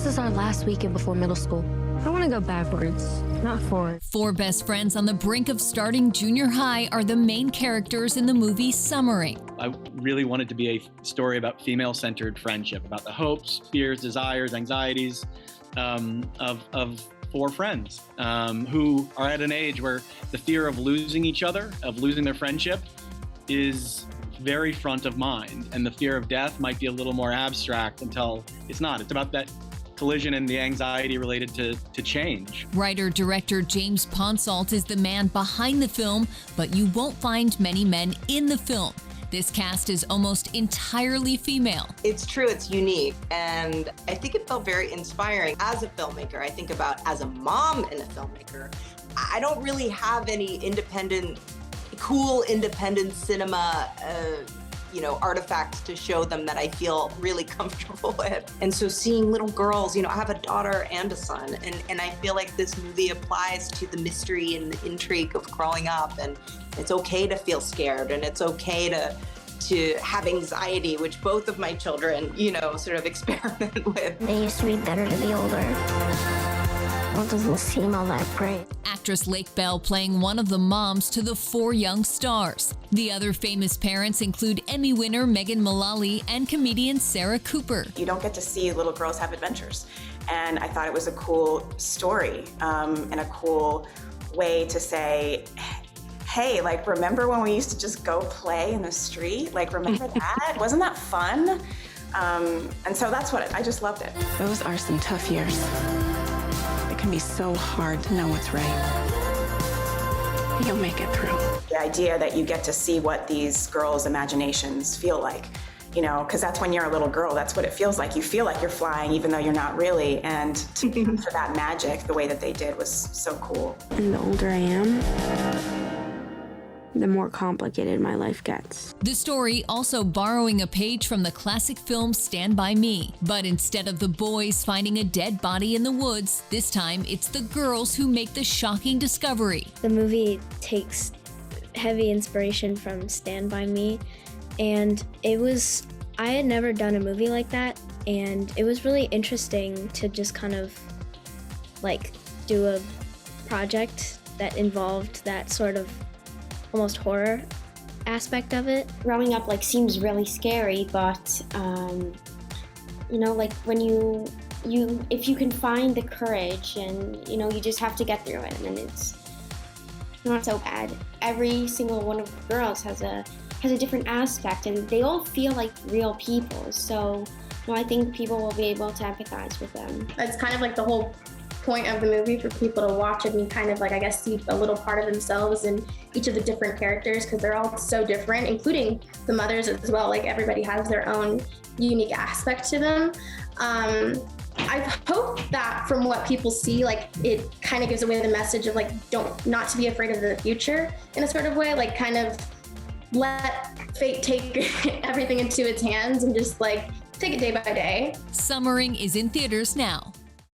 is our last weekend before middle school. I want to go backwards, not forward. Four best friends on the brink of starting junior high are the main characters in the movie Summering. I really wanted to be a story about female-centered friendship, about the hopes, fears, desires, anxieties of four friends who are at an age where the fear of losing each other, of losing their friendship, is very front of mind. And the fear of death might be a little more abstract until it's not. It's about that collision and the anxiety related to change. Writer-director James Ponsoldt is the man behind the film, but you won't find many men in the film. This cast is almost entirely female. It's true, it's unique, and I think it felt very inspiring as a filmmaker. I think about as a mom and a filmmaker, I don't really have any cool independent cinema artifacts to show them that I feel really comfortable with. And so seeing little girls, I have a daughter and a son, and I feel like this movie applies to the mystery and the intrigue of growing up, and it's okay to feel scared, and it's okay to have anxiety, which both of my children, sort of experiment with. They used to be better to be older. It doesn't seem all that great. Actress Lake Bell playing one of the moms to the four young stars. The other famous parents include Emmy winner Megan Mullally and comedian Sarah Cooper. You don't get to see little girls have adventures. And I thought it was a cool story and a cool way to say, hey, remember when we used to just go play in the street? Remember that? Wasn't that fun? And so that's I just loved it. Those are some tough years. It can be so hard to know what's right. You'll make it through. The idea that you get to see what these girls' imaginations feel like, because that's when you're a little girl, that's what it feels like. You feel like you're flying even though you're not really. And to capture that magic, the way that they did was so cool. And the older I am, the more complicated my life gets. The story also borrowing a page from the classic film Stand By Me. But instead of the boys finding a dead body in the woods, this time it's the girls who make the shocking discovery. The movie takes heavy inspiration from Stand By Me, and I had never done a movie like that, and it was really interesting to just kind of do a project that involved that sort of almost horror aspect of it. Growing up seems really scary, but when if you can find the courage and you just have to get through it, and then it's not so bad. Every single one of the girls has a different aspect, and they all feel like real people, so I think people will be able to empathize with them. That's kind of the whole point of the movie, for people to watch it and kind of see a little part of themselves in each of the different characters, because they're all so different, including the mothers as well. Everybody has their own unique aspect to them. I hope that from what people see, it kind of gives away the message of not to be afraid of the future in a sort of way, kind of let fate take everything into its hands and just take it day by day. Summering is in theaters now.